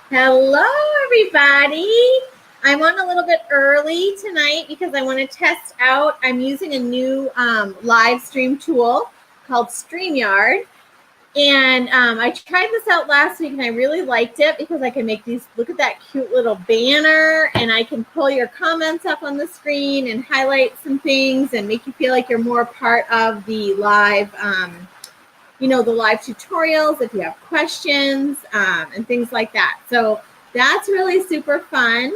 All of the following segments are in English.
Hello, everybody. I'm on a little bit early tonight because I want to test out. I'm using a new live stream tool called StreamYard. And I tried this out last week and I really liked it because I can make these, look at that cute little banner, and I can pull your comments up on the screen and highlight some things and make you feel like you're more part of the live the live tutorials if you have questions and things like that. So that's really super fun.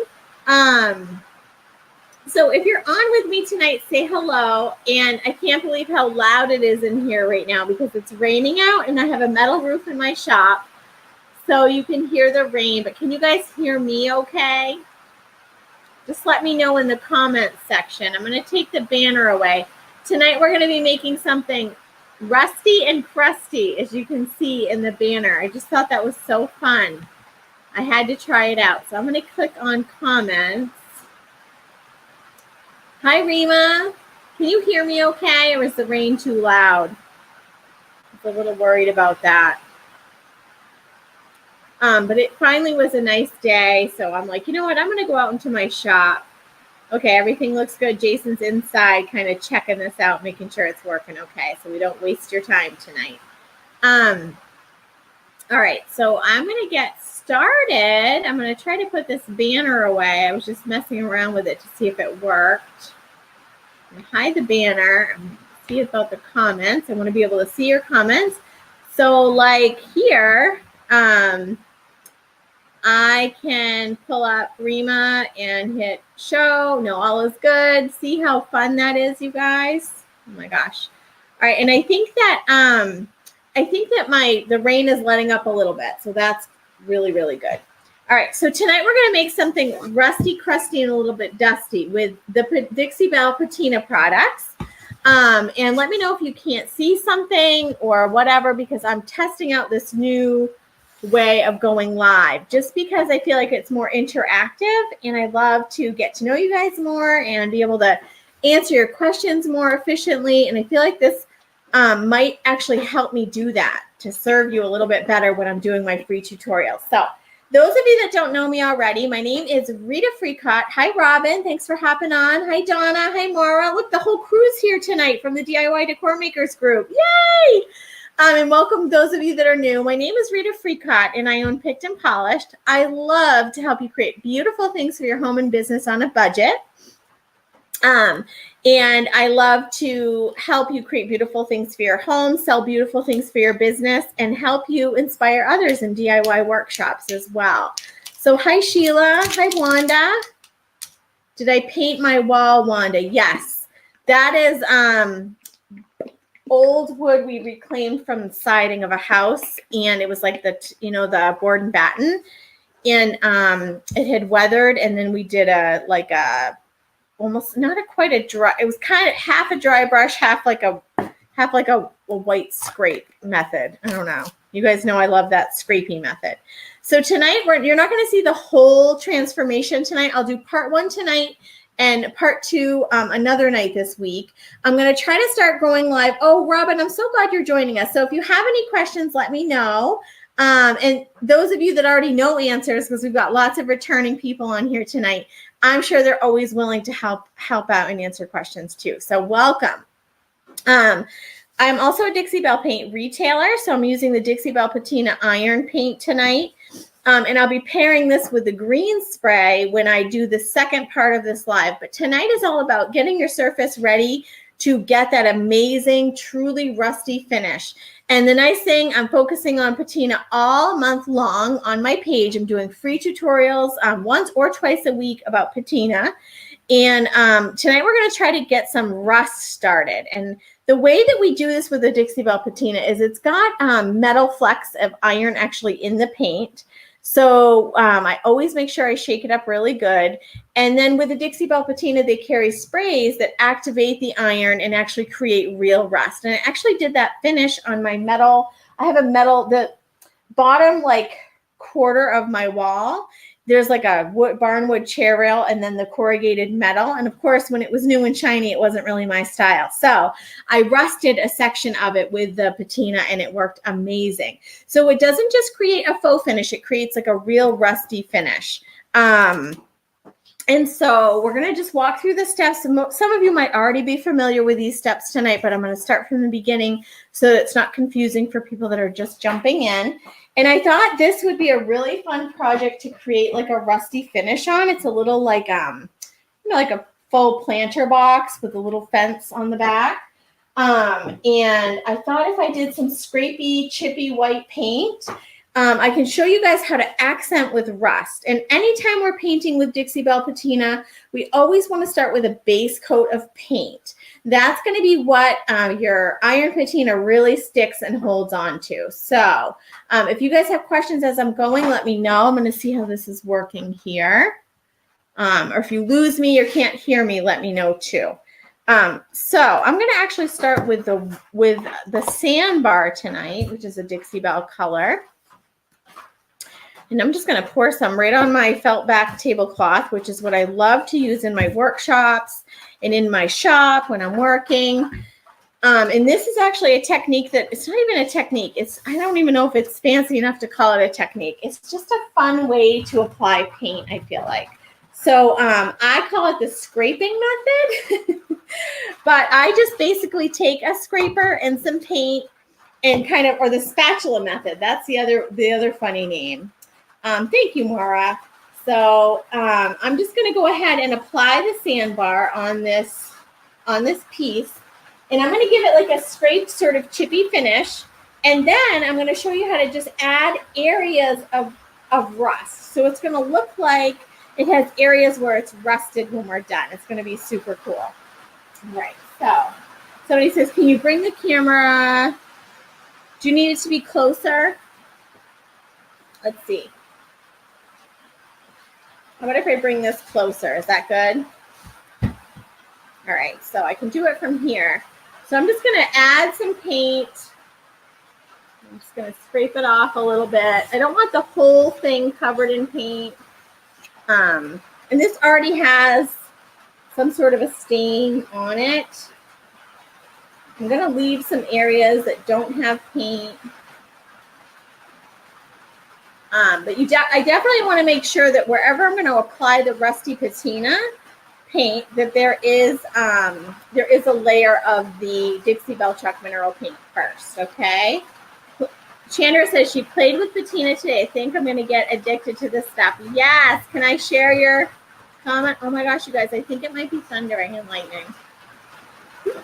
So if you're on with me tonight, say hello. And I can't believe how loud it is in here right now because it's raining out and I have a metal roof in my shop. So you can hear the rain, but can you guys hear me okay? Just let me know in the comments section. I'm going to take the banner away. Tonight we're going to be making something rusty and crusty, as you can see in the banner. I just thought that was so fun. I had to try it out. So I'm going to click on comments. Hi, Rima. Can you hear me okay, or is the rain too loud? I'm a little worried about that. But it finally was a nice day, so I'm like, you know what? I'm going to go out into my shop. Okay, everything looks good. Jason's inside kind of checking this out, making sure it's working okay, so we don't waste your time tonight. All right, so I'm going to get started. I'm going to try to put this banner away. I was just messing around with it to see if it worked. I'm going to hide the banner and see about the comments. I want to be able to see your comments. So like here, I can pull up Rima and hit show. No, all is good. See how fun that is, you guys? Oh my gosh. All right, and I think that the rain is letting up a little bit, so that's really, really good. All right, so tonight we're going to make something rusty, crusty, and a little bit dusty with the Dixie Belle Patina products. And let me know if you can't see something or whatever, because I'm testing out this new way of going live just because I feel like it's more interactive and I love to get to know you guys more and be able to answer your questions more efficiently. And I feel like this might actually help me do that to serve you a little bit better when I'm doing my free tutorials. So those of you that don't know me already, my name is Reta Freecott. Hi, Robin. Thanks for hopping on. Hi, Donna. Hi, Maura. Look, the whole crew's here tonight from the DIY Decor Makers group. Yay! And welcome those of you that are new. My name is Reta Freecott, and I own Picked and Polished. I love to help you create beautiful things for your home and business on a budget. And I love to help you create beautiful things for your home, sell beautiful things for your business, and help you inspire others in DIY workshops as well. So hi, Sheila. Hi, Wanda. Did I paint my wall, Wanda? Yes. That is old wood we reclaimed from the siding of a house, and it was like the board and batten, and it had weathered, and then we did almost not quite a dry, it was kind of half a dry brush, half like a white scrape method. I don't know. You guys know I love that scraping method. So tonight you're not going to see the whole transformation tonight. I'll do part 1 tonight and part 2 another night this week. I'm going to try to start going live. Oh, Robin, I'm so glad you're joining us. So if you have any questions, let me know. And those of you that already know answers, because we've got lots of returning people on here tonight, I'm sure they're always willing to help out and answer questions too. So welcome. I'm also a Dixie Belle paint retailer, so I'm using the Dixie Belle Patina iron paint tonight. And I'll be pairing this with the green spray when I do the second part of this live. But tonight is all about getting your surface ready to get that amazing, truly rusty finish. And the nice thing, I'm focusing on patina all month long on my page. I'm doing free tutorials once or twice a week about patina. And tonight we're going to try to get some rust started. And the way that we do this with the Dixie Belle Patina is it's got metal flecks of iron actually in the paint. So I always make sure I shake it up really good. And then with the Dixie Belle Patina, they carry sprays that activate the iron and actually create real rust. And I actually did that finish on my metal. I have a metal, the bottom quarter of my wall. there's like a barnwood chair rail and then the corrugated metal. And of course, when it was new and shiny, it wasn't really my style. So I rusted a section of it with the patina and it worked amazing. So it doesn't just create a faux finish, it creates like a real rusty finish. And so we're going to just walk through the steps. Some of you might already be familiar with these steps tonight, but I'm going to start from the beginning so that it's not confusing for people that are just jumping in. And I thought this would be a really fun project to create like a rusty finish on. It's a little like, like a faux planter box with a little fence on the back. And I thought if I did some scrapey, chippy white paint, I can show you guys how to accent with rust. And anytime we're painting with Dixie Belle Patina, we always want to start with a base coat of paint. That's going to be what your iron patina really sticks and holds on to. So if you guys have questions as I'm going, let me know. I'm going to see how this is working here. Or if you lose me or can't hear me, let me know too. So I'm going to actually start with the sandbar tonight, which is a Dixie Belle color. And I'm just going to pour some right on my felt back tablecloth, which is what I love to use in my workshops and in my shop when I'm working. And this is actually a technique that it's not even a technique. I don't even know if it's fancy enough to call it a technique. It's just a fun way to apply paint, I feel like. So I call it the scraping method, but I just basically take a scraper and some paint and or the spatula method. That's the other funny name. Thank you, Maura. So I'm just going to go ahead and apply the sandbar on this piece. And I'm going to give it like a scraped sort of chippy finish. And then I'm going to show you how to just add areas of rust. So it's going to look like it has areas where it's rusted when we're done. It's going to be super cool. All right. So somebody says, can you bring the camera? Do you need it to be closer? Let's see. How about if I bring this closer? Is that good? All right, so I can do it from here. So I'm just going to add some paint. I'm just going to scrape it off a little bit. I don't want the whole thing covered in paint. And this already has some sort of a stain on it. I'm going to leave some areas that don't have paint. But I definitely want to make sure that wherever I'm going to apply the rusty patina paint, that there is a layer of the Dixie Belle Chalk Mineral paint first, okay? Chandra says she played with patina today. I think I'm going to get addicted to this stuff. Yes. Can I share your comment? Oh my gosh, you guys, I think it might be thundering and lightning. It's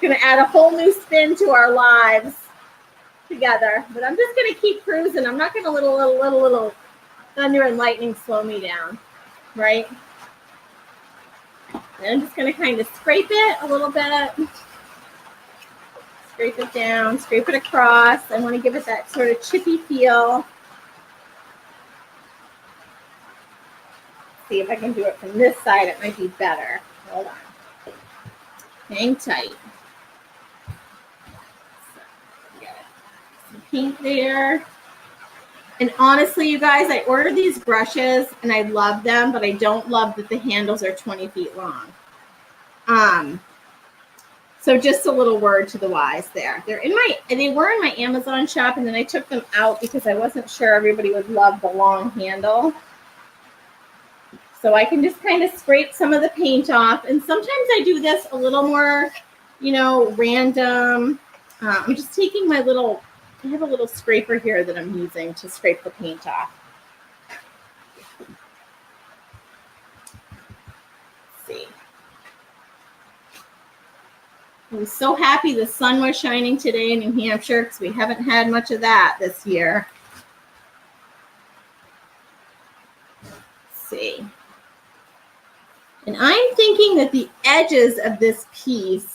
going to add a whole new spin to our lives together, but I'm just going to keep cruising. I'm not going to little thunder and lightning slow me down, right? And I'm just going to kind of scrape it a little bit, scrape it down, scrape it across. I want to give it that sort of chippy feel. See if I can do it from this side. It might be better. Hold on. Hang tight. Paint there. And honestly, you guys, I ordered these brushes and I love them, but I don't love that the handles are 20 feet long. So just a little word to the wise there. They were in my Amazon shop, and then I took them out because I wasn't sure everybody would love the long handle. So I can just kind of scrape some of the paint off. And sometimes I do this a little more, random. I'm just taking I have a little scraper here that I'm using to scrape the paint off. Let's see. I was so happy the sun was shining today in New Hampshire because we haven't had much of that this year. Let's see. And I'm thinking that the edges of this piece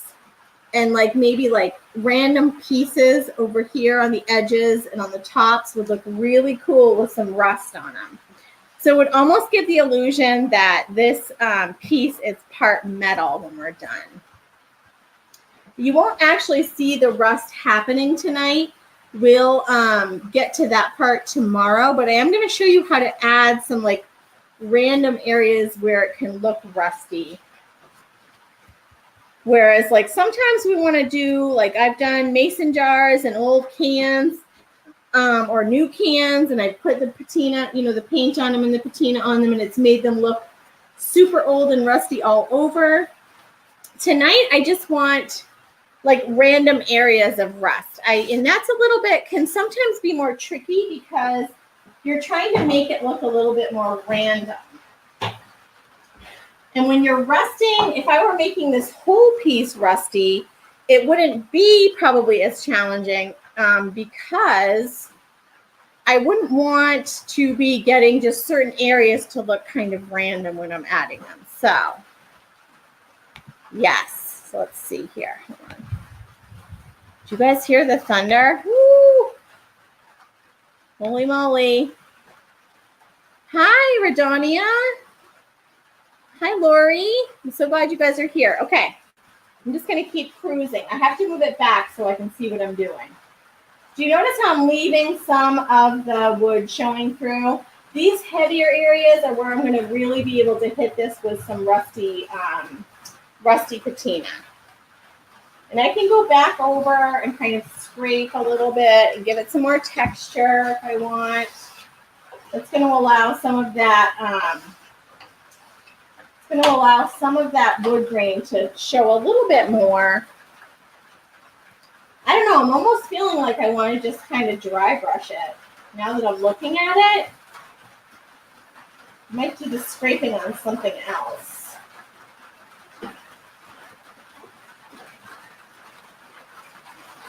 and maybe random pieces over here on the edges and on the tops would look really cool with some rust on them. So it would almost give the illusion that this piece is part metal when we're done. You won't actually see the rust happening tonight. We'll get to that part tomorrow, but I am going to show you how to add some random areas where it can look rusty. Whereas like sometimes we want to do, like I've done mason jars and old cans or new cans, and I put the patina, you know, the paint on them and the patina on them, and it's made them look super old and rusty all over. Tonight, I just want like random areas of rust. And that's a little bit, can sometimes be more tricky because you're trying to make it look a little bit more random. And when you're rusting, if I were making this whole piece rusty, it wouldn't be probably as challenging because I wouldn't want to be getting just certain areas to look kind of random when I'm adding them. So, yes. So let's see here. Hold on. Do you guys hear the thunder? Woo! Holy moly. Hi, Redonia. Hi, Lori. I'm so glad you guys are here. Okay. I'm just going to keep cruising. I have to move it back so I can see what I'm doing. Do you notice how I'm leaving some of the wood showing through? These heavier areas are where I'm going to really be able to hit this with some rusty patina. And I can go back over and kind of scrape a little bit and give it some more texture if I want. It's going to allow some of that wood grain to show a little bit more. I don't know, I'm almost feeling like I want to just kind of dry brush it. Now that I'm looking at it, I might do the scraping on something else.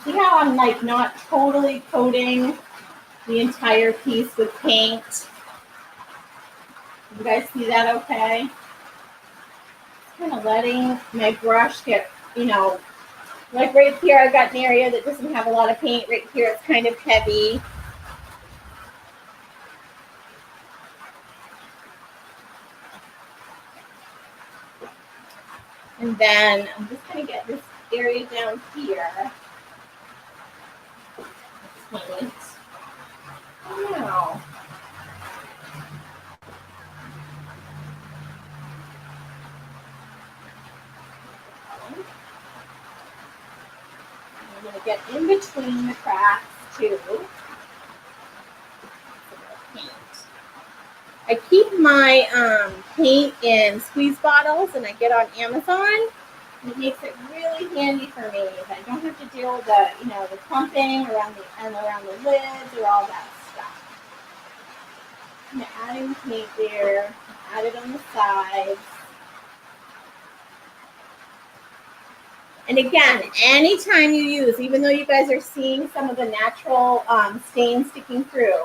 See how I'm like not totally coating the entire piece with paint? You guys see that okay? Just kind of letting my brush get, you know, like right here I've got an area that doesn't have a lot of paint. Right here it's kind of heavy. And then I'm just going to get this area down here. Paint. Oh no. I'm going to get in between the cracks too. Paint. I keep my paint in squeeze bottles, and I get on Amazon. And it makes it really handy for me. I don't have to deal with the, you know, the clumping around the lids or all that stuff. I'm adding paint there. Add it on the sides. And again, anytime you use, even though you guys are seeing some of the natural stains sticking through,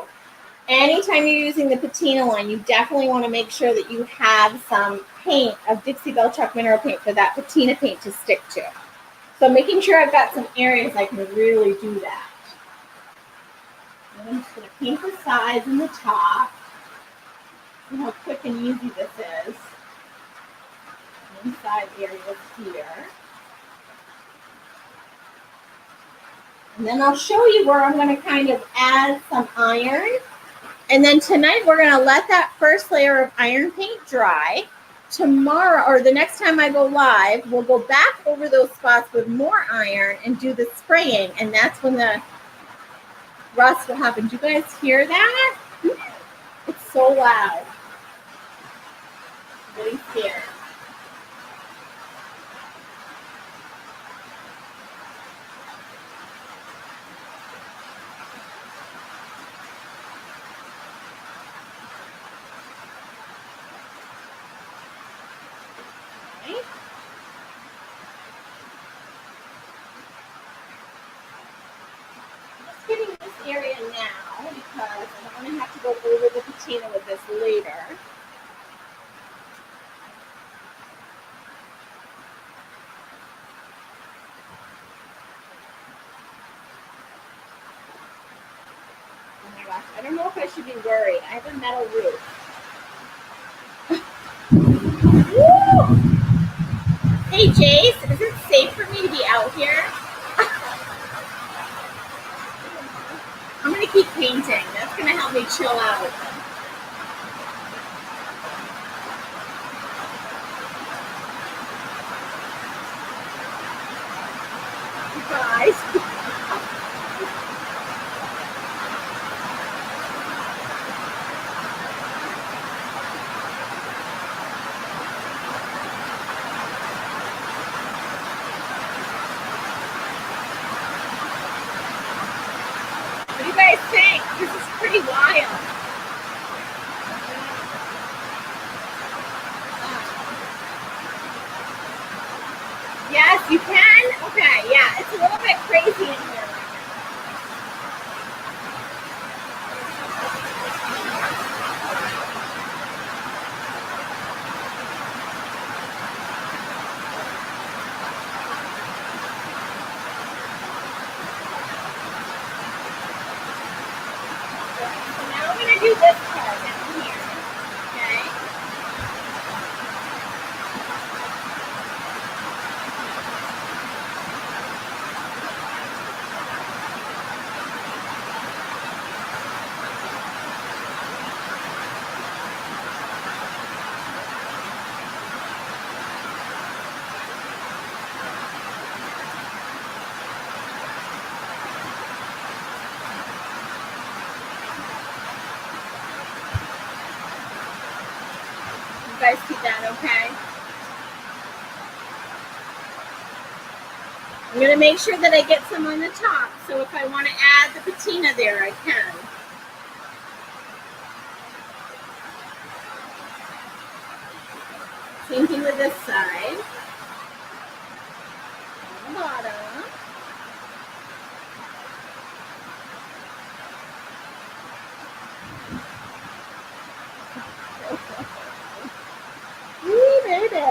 anytime you're using the patina line, you definitely want to make sure that you have some paint of Dixie Belle Chalk Mineral Paint for that patina paint to stick to. So making sure I've got some areas I can really do that. And I'm just going to paint the sides and the top. See how quick and easy this is. Inside areas here. And then I'll show you where I'm going to kind of add some iron. And then tonight we're going to let that first layer of iron paint dry. Tomorrow, or the next time I go live, we'll go back over those spots with more iron and do the spraying. And that's when the rust will happen. Do you guys hear that? It's so loud. I'm getting scared. Area now because I don't want to have to go over the patina with this later. Oh my gosh, I don't know if I should be worried. I have a metal roof. Woo! Hey Jace, is it safe for me to be out here? I'm going to keep painting. That's going to help me chill out. guys think? This is pretty wild. Yes, you can? Okay, yeah, it's a little bit crazy in here. Do this part down here, okay? You guys see that okay? I'm going to make sure that I get some on the top, so if I want to add the patina there, I can. Same thing with this side. On the bottom. Woo, baby.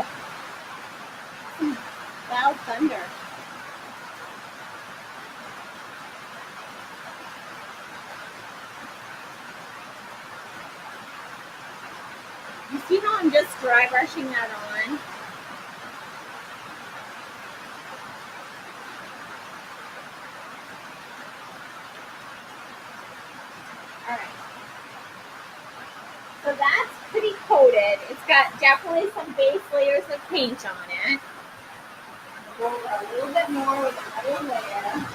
Loud thunder. You see how I'm just dry brushing that on? All right. So that's pretty coated. It's got definitely some base layers of paint on it. Go a little bit more with another layer.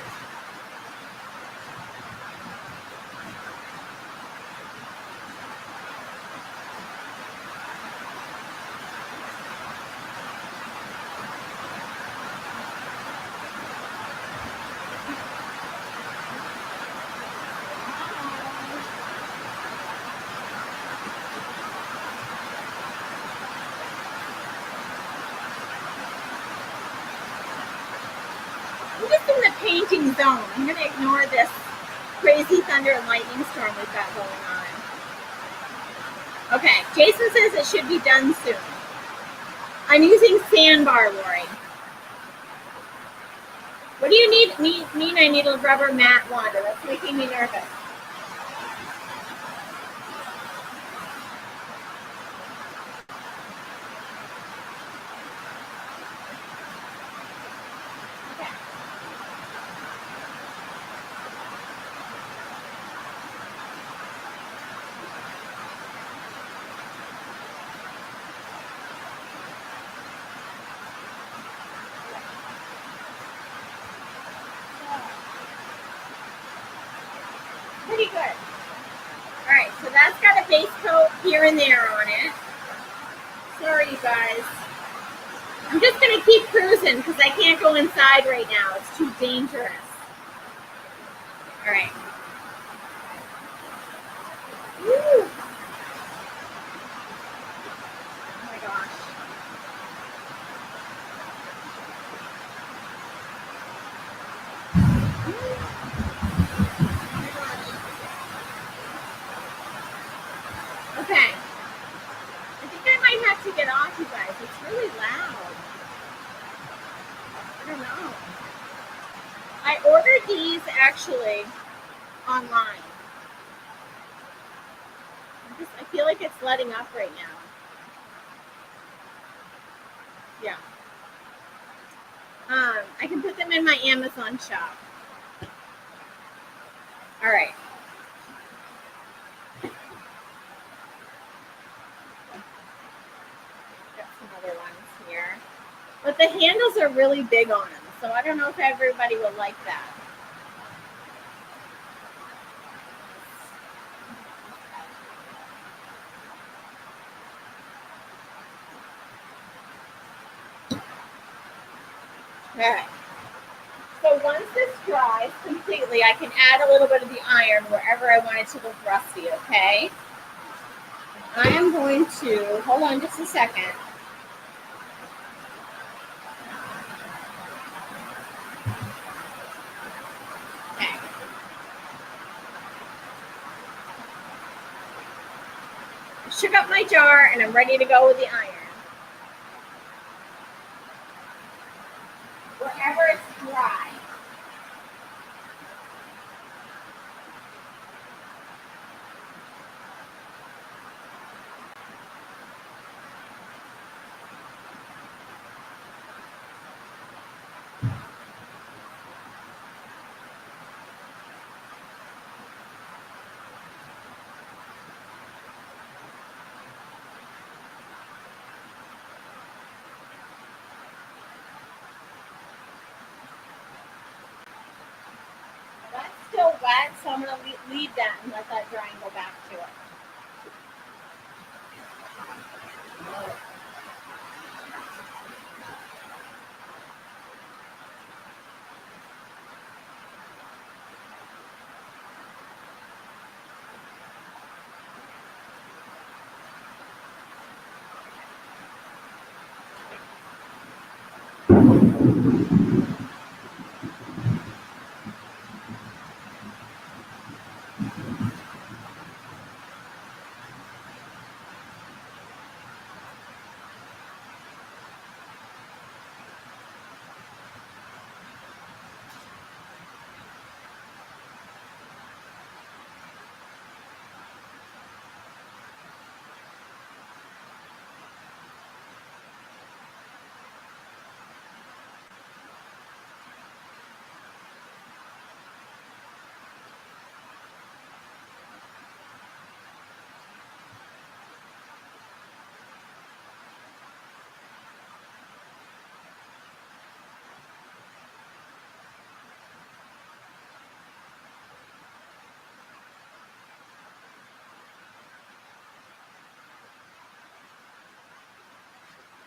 I'm just in the painting zone. I'm going to ignore this crazy thunder and lightning storm we've got going on. Okay, Jason says it should be done soon. I'm using sandbar, Lori. What do you mean I need a rubber mat water? That's making me nervous. Pretty good. All right, so that's got a base coat here and there on it. Sorry, you guys. I'm just going to keep cruising because I can't go inside right now. It's too dangerous. All right. Woo. Oh my gosh. Okay. I think I might have to get off, you guys. It's really loud. I don't know. I ordered these actually online. I feel like it's letting up right now. Yeah. I can put them in my Amazon shop. All right. Got some other ones here. But the handles are really big on them, so I don't know if everybody will like that. Okay. So once this dries completely, I can add a little bit of the iron wherever I want it to look rusty, okay? I am going to, hold on just a second. Okay. I shook up my jar and I'm ready to go with the iron. Wherever it's dry. That's still wet, so I'm going to leave that and let that dry and go back to it.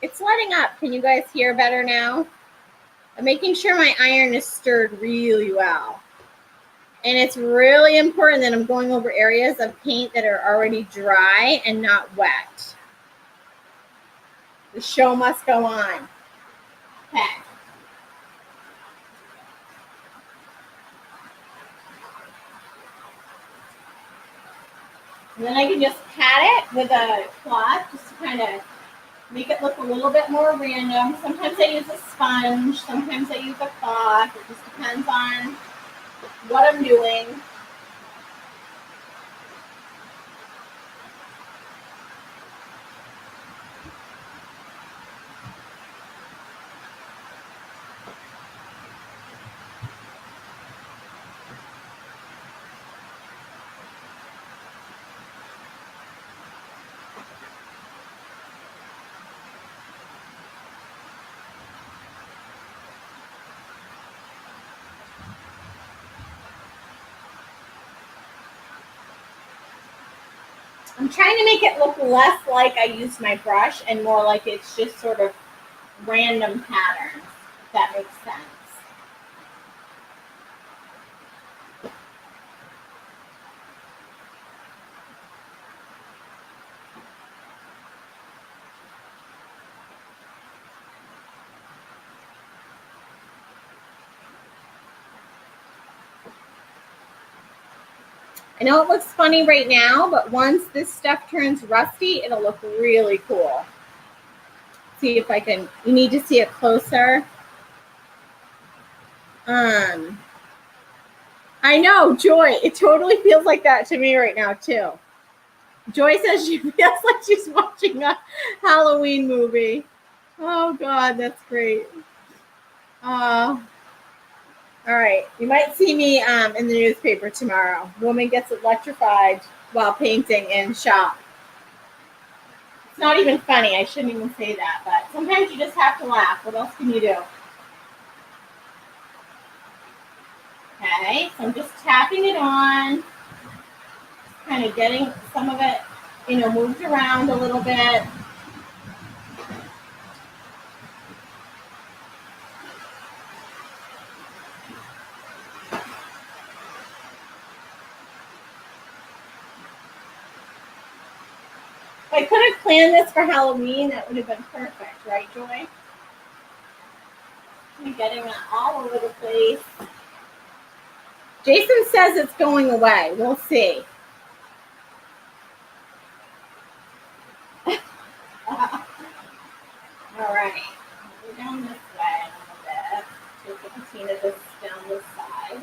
It's letting up. Can you guys hear better now? I'm making sure my iron is stirred really well. And it's really important that I'm going over areas of paint that are already dry and not wet. The show must go on. Okay. And then I can just pat it with a cloth just to kind of make it look a little bit more random. Sometimes I use a sponge, sometimes I use a cloth. It just depends on what I'm doing. I'm trying to make it look less like I used my brush and more like it's just sort of random patterns, if that makes sense. I know it looks funny right now, but once this stuff turns rusty, it'll look really cool. See if I can, you need to see it closer. I know, Joy, it totally feels like that to me right now too. Joy says she feels like she's watching a Halloween movie. Oh God, that's great. All right, you might see me in the newspaper tomorrow. Woman gets electrified while painting in shop. It's not even funny. I shouldn't even say that, but sometimes you just have to laugh. What else can you do? Okay, so I'm just tapping it on, just kind of getting some of it, moved around a little bit. If I could have planned this for Halloween, that would have been perfect, right, Joy? I'm getting that all over the place. Jason says it's going away. We'll see. All right. Go down this way a little bit. Take the patina this down this side.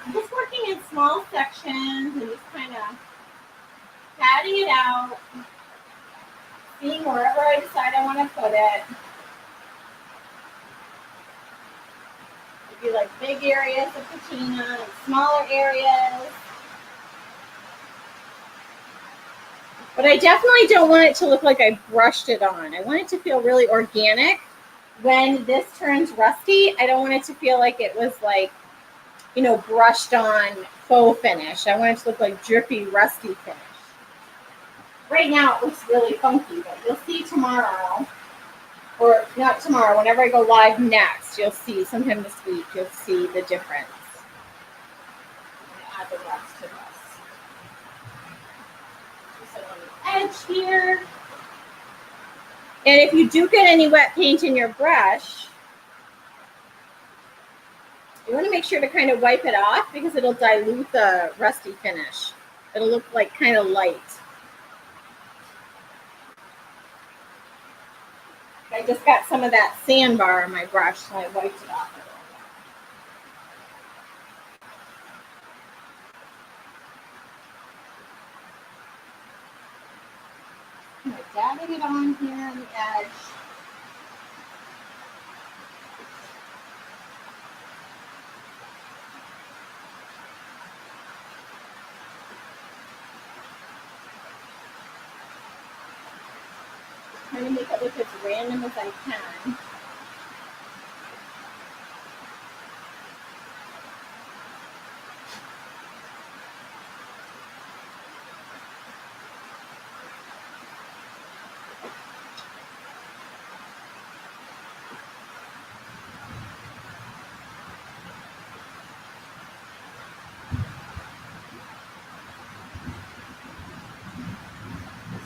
I'm just working in small sections and just kind of patting it out, seeing wherever I decide I want to put it. It'd be like big areas of patina and smaller areas. But I definitely don't want it to look like I brushed it on. I want it to feel really organic. When this turns rusty, I don't want it to feel like it was like, you know, brushed on faux finish. I want it to look like drippy, rusty finish. Right now it looks really funky, but you'll see tomorrow, or not tomorrow, whenever I go live next, you'll see, sometime this week, you'll see the difference. I'm going to add the rest to this. Edge here. And if you do get any wet paint in your brush, you want to make sure to kind of wipe it off because it'll dilute the rusty finish. It'll look like kind of light. I just got some of that sandbar on my brush, so I wiped it off a little bit. I'm dabbing it on here on the edge. Trying to make it look as random as I can.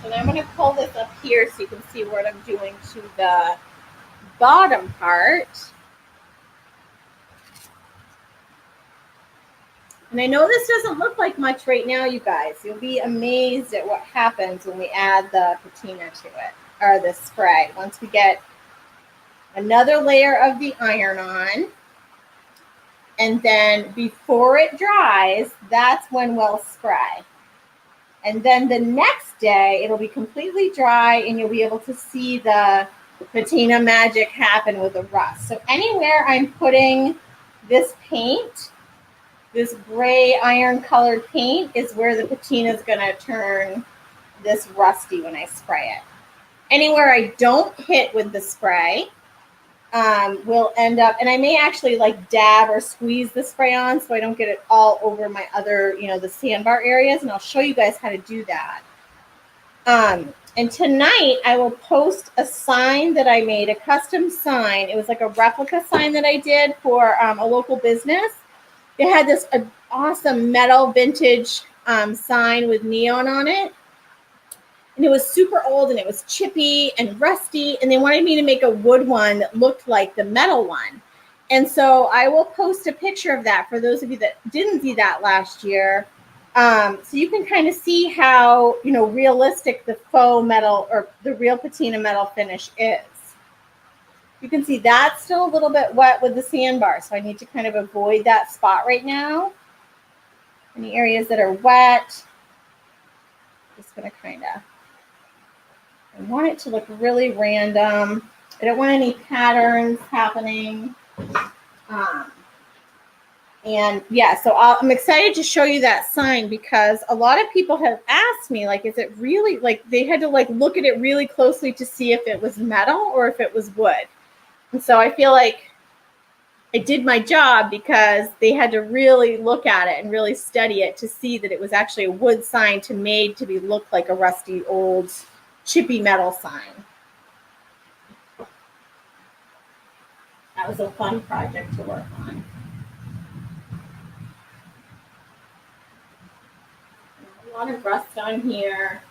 So now I'm going to pull this up here so you can see what I'm doing to the bottom part. And I know this doesn't look like much right now, you guys. You'll be amazed at what happens when we add the patina to it, or the spray. Once we get another layer of the iron on, and then before it dries, that's when we'll spray. And then the next day, it'll be completely dry, and you'll be able to see the patina magic happen with the rust. So anywhere I'm putting this paint, this gray iron colored paint, is where the patina is going to turn this rusty when I spray it. Anywhere I don't hit with the spray will end up, and I may actually like dab or squeeze the spray on so I don't get it all over my other, you know, the sandbar areas, and I'll show you guys how to do that. And tonight I will post a sign that I made, a custom sign. It was like a replica sign that I did for a local business. It had this awesome metal vintage sign with neon on it. And it was super old and it was chippy and rusty. And they wanted me to make a wood one that looked like the metal one. And so I will post a picture of that for those of you that didn't see that last year. So you can kind of see how, you know, realistic the faux metal or the real patina metal finish is. You can see that's still a little bit wet with the sandbar. So I need to kind of avoid that spot right now. Any areas that are wet, just going to kind of, I want it to look really random. I don't want any patterns happening. And yeah, so I'm excited to show you that sign because a lot of people have asked me, like, is it really, like, they had to like look at it really closely to see if it was metal or if it was wood. And so I feel like I did my job because they had to really look at it and really study it to see that it was actually a wood sign made to be look like a rusty old chippy metal sign. That was a fun project to work on. A lot of rust on here.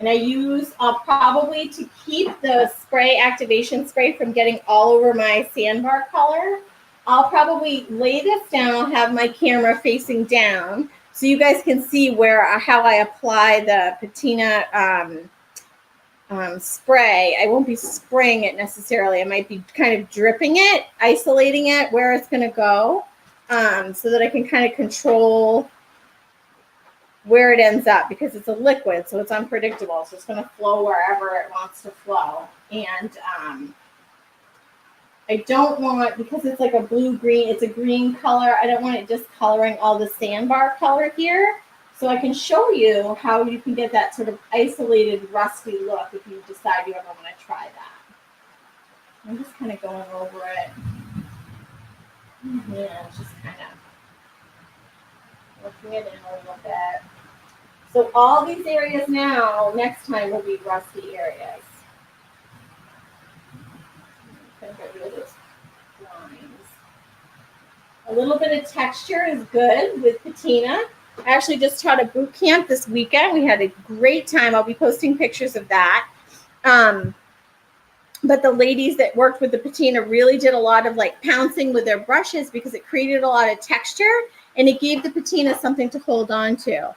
And I'll probably, to keep the spray, activation spray, from getting all over my sandbar color, I'll probably lay this down. I'll have my camera facing down so you guys can see how I apply the patina spray. I won't be spraying it necessarily. I might be kind of dripping it, isolating it where it's going to go, so that I can kind of control where it ends up, because it's a liquid, so it's unpredictable. So it's going to flow wherever it wants to flow. And I don't want, because it's like a blue-green, it's a green color, I don't want it discoloring all the sandbar color here. So I can show you how you can get that sort of isolated, rusty look if you decide you ever want to try that. I'm just kind of going over it. Yeah, just kind of working it in a little bit. So all these areas now, next time, will be rusty areas. Get rid of those lines. A little bit of texture is good with patina. I actually just taught a boot camp this weekend. We had a great time. I'll be posting pictures of that. But the ladies that worked with the patina really did a lot of like pouncing with their brushes, because it created a lot of texture and it gave the patina something to hold on to.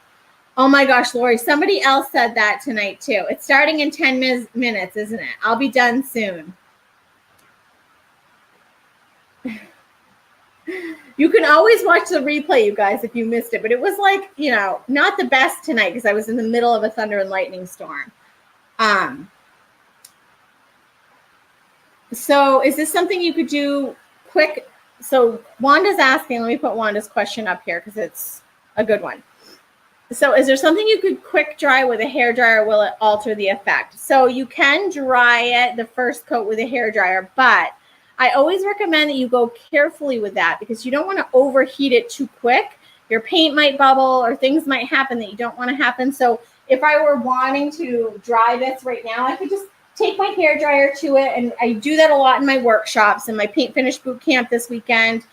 Oh my gosh, Lori, somebody else said that tonight too. It's starting in 10 minutes, isn't it? I'll be done soon. You can always watch the replay, you guys, if you missed it. But it was like, not the best tonight because I was in the middle of a thunder and lightning storm. So is this something you could do quick? So Wanda's asking, let me put Wanda's question up here because it's a good one. So is there something you could quick dry with a hairdryer? Will it alter the effect? So you can dry it, the first coat, with a hairdryer, but I always recommend that you go carefully with that because you don't want to overheat it too quick. Your paint might bubble or things might happen that you don't want to happen. So if I were wanting to dry this right now, I could just take my hairdryer to it. And I do that a lot in my workshops and my paint finish boot camp this weekend.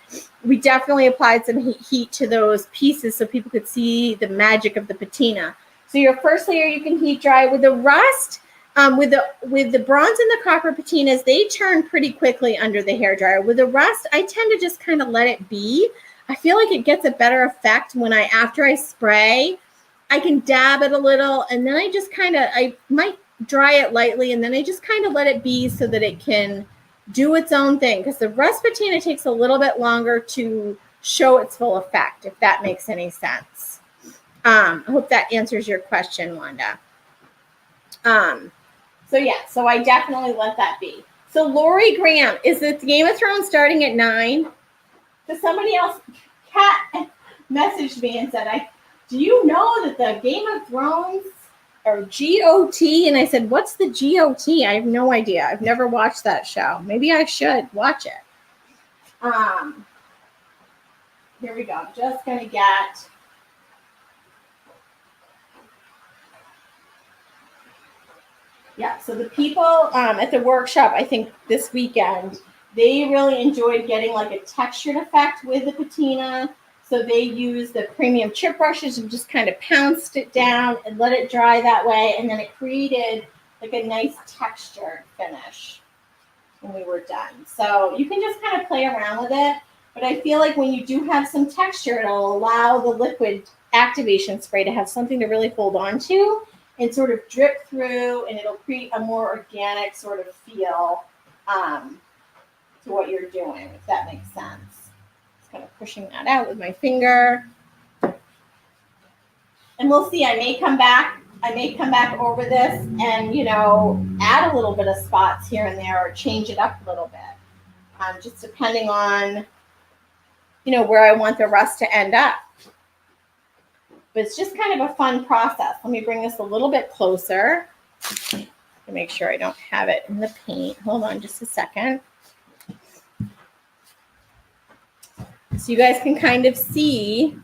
We definitely applied some heat to those pieces so people could see the magic of the patina. So your first layer you can heat dry. With the rust, with the bronze and the copper patinas, they turn pretty quickly under the hairdryer. With the rust, I tend to just kind of let it be. I feel like it gets a better effect when after I spray, I can dab it a little and then I might dry it lightly and then I just kind of let it be so that it can do its own thing, because the rust patina takes a little bit longer to show its full effect, if that makes any sense. I hope that answers your question, Wanda. So I definitely let that be. So Lori Graham, is the Game of Thrones starting at 9? Because somebody else, Kat, messaged me and said, do you know that the Game of Thrones or GOT? And I said, what's the GOT? I have no idea. I've never watched that show. Maybe I should watch it. Here we go. I'm just going to get... Yeah, so the people at the workshop, I think this weekend, they really enjoyed getting like a textured effect with the patina. So they used the premium chip brushes and just kind of pounced it down and let it dry that way. And then it created like a nice textured finish when we were done. So you can just kind of play around with it. But I feel like when you do have some texture, it'll allow the liquid activation spray to have something to really hold on to and sort of drip through, and it'll create a more organic sort of feel to what you're doing, if that makes sense. Just kind of pushing that out with my finger. And we'll see, I may come back over this and, add a little bit of spots here and there or change it up a little bit, just depending on, where I want the rust to end up. But it's just kind of a fun process. Let me bring this a little bit closer to make sure I don't have it in the paint. Hold on just a second. So you guys can kind of see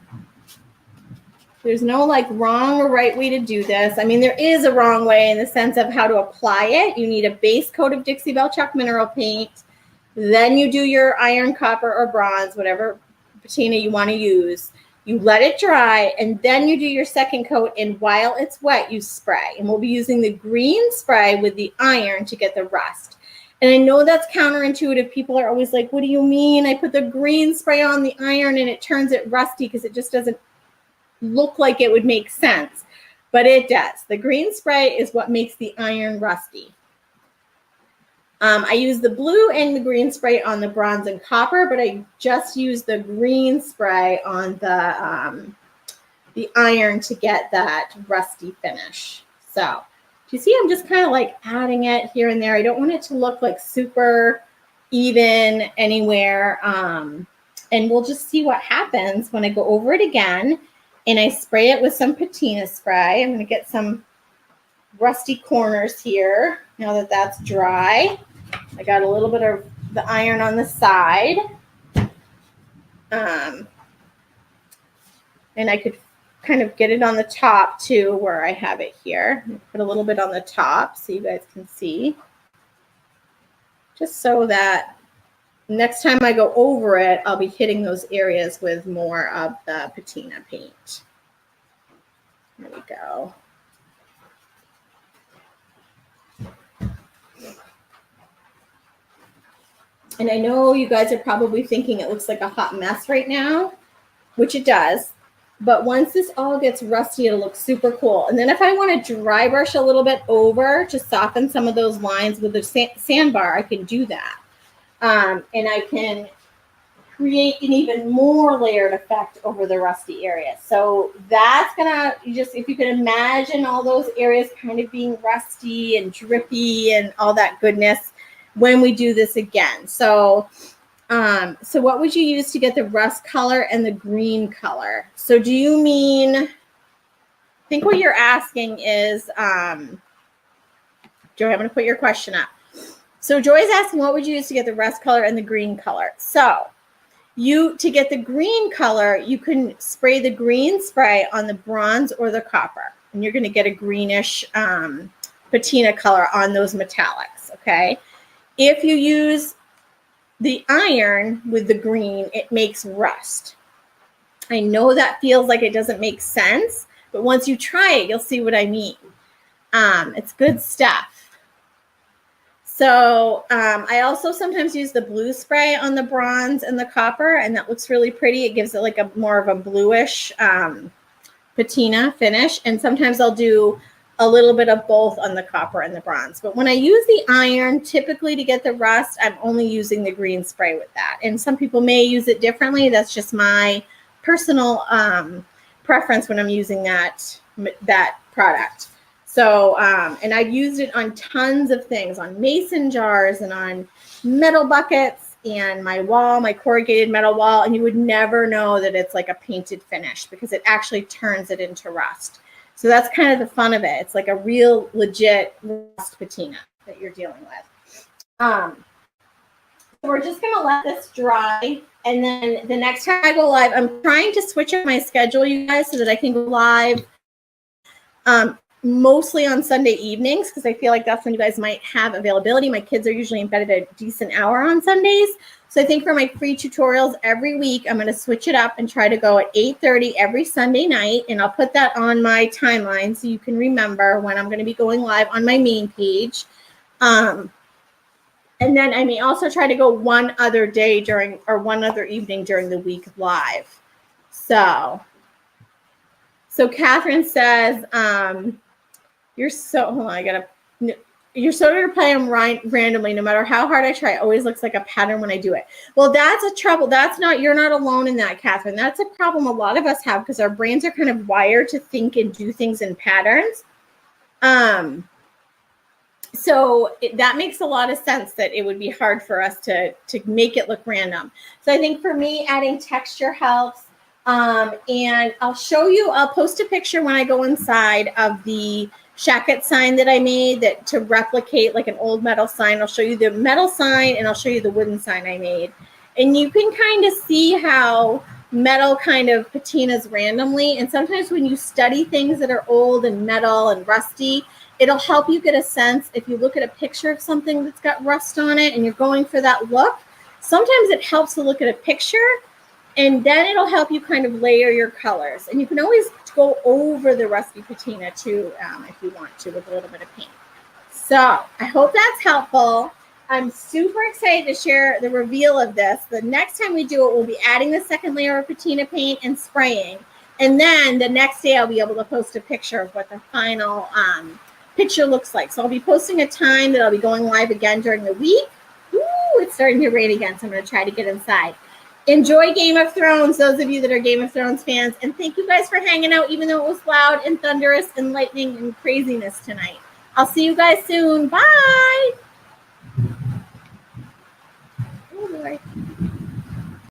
there's no like wrong or right way to do this. I mean, there is a wrong way in the sense of how to apply it. You need a base coat of Dixie Belle Chalk mineral paint. Then you do your iron, copper, or bronze, whatever patina you want to use. You let it dry, and then you do your second coat, and while it's wet, you spray. And we'll be using the green spray with the iron to get the rust. And I know that's counterintuitive. People are always like, what do you mean? I put the green spray on the iron and it turns it rusty, because it just doesn't look like it would make sense. But it does. The green spray is what makes the iron rusty. I use the blue and the green spray on the bronze and copper, but I just use the green spray on the iron to get that rusty finish. So, do you see I'm just kind of like adding it here and there. I don't want it to look like super even anywhere. And we'll just see what happens when I go over it again and I spray it with some patina spray. I'm going to get some rusty corners here now that that's dry. I got a little bit of the iron on the side. And I could kind of get it on the top too, where I have it here. Put a little bit on the top so you guys can see. Just so that next time I go over it, I'll be hitting those areas with more of the patina paint. There we go. And I know you guys are probably thinking it looks like a hot mess right now, which it does. But once this all gets rusty, it'll look super cool. And then if I want to dry brush a little bit over to soften some of those lines with the sandbar, I can do that. And I can create an even more layered effect over the rusty area. So that's gonna, if you can imagine all those areas kind of being rusty and drippy and all that goodness when we do this again. So what would you use to get the rust color and the green color? So do you mean, I think what you're asking is, Joy, I'm going to put your question up. So Joy's asking, what would you use to get the rust color and the green color? So to get the green color, you can spray the green spray on the bronze or the copper, and you're going to get a greenish patina color on those metallics, okay? If you use the iron with the green, it makes rust. I know that feels like it doesn't make sense, but once you try it, you'll see what I mean. It's good stuff. So I also sometimes use the blue spray on the bronze and the copper, and that looks really pretty. It gives it like a more of a bluish patina finish. And sometimes I'll do a little bit of both on the copper and the bronze. But when I use the iron, typically to get the rust, I'm only using the green spray with that. And some people may use it differently. That's just my personal preference when I'm using that product. So, and I've used it on tons of things, on mason jars and on metal buckets and my wall, my corrugated metal wall, and you would never know that it's like a painted finish because it actually turns it into rust. So that's kind of the fun of it. It's like a real legit rust patina that you're dealing with. So we're just going to let this dry. And then the next time I go live, I'm trying to switch up my schedule, you guys, so that I can go live mostly on Sunday evenings, because I feel like that's when you guys might have availability. My kids are usually in bed at a decent hour on Sundays. So I think for my free tutorials every week, I'm going to switch it up and try to go at 8:30 every Sunday night. And I'll put that on my timeline so you can remember when I'm going to be going live on my main page. And then I may also try to go one other day one other evening during the week live. So Catherine says, you're so good to play them randomly. No matter how hard I try, it always looks like a pattern when I do it. Well, that's a trouble. You're not alone in that, Catherine. That's a problem a lot of us have because our brains are kind of wired to think and do things in patterns. So that makes a lot of sense that it would be hard for us to make it look random. So I think for me, adding texture helps. And I'll post a picture when I go inside of the shacket sign that I made to replicate like an old metal sign. I'll show you the metal sign and I'll show you the wooden sign I made. And you can kind of see how metal kind of patinas randomly. And sometimes when you study things that are old and metal and rusty, it'll help you get a sense. If you look at a picture of something that's got rust on it and you're going for that look, sometimes it helps to look at a picture And then it'll help you kind of layer your colors. And you can always go over the rusty patina too, if you want to, with a little bit of paint. So I hope that's helpful. I'm super excited to share the reveal of this. The next time we do it, we'll be adding the second layer of patina paint and spraying. And then the next day I'll be able to post a picture of what the final picture looks like. So I'll be posting a time that I'll be going live again during the week. Ooh, it's starting to rain again, so I'm going to try to get inside. Enjoy Game of Thrones, those of you that are Game of Thrones fans. And thank you guys for hanging out, even though it was loud and thunderous and lightning and craziness tonight. I'll see you guys soon. Bye. Oh, Lord.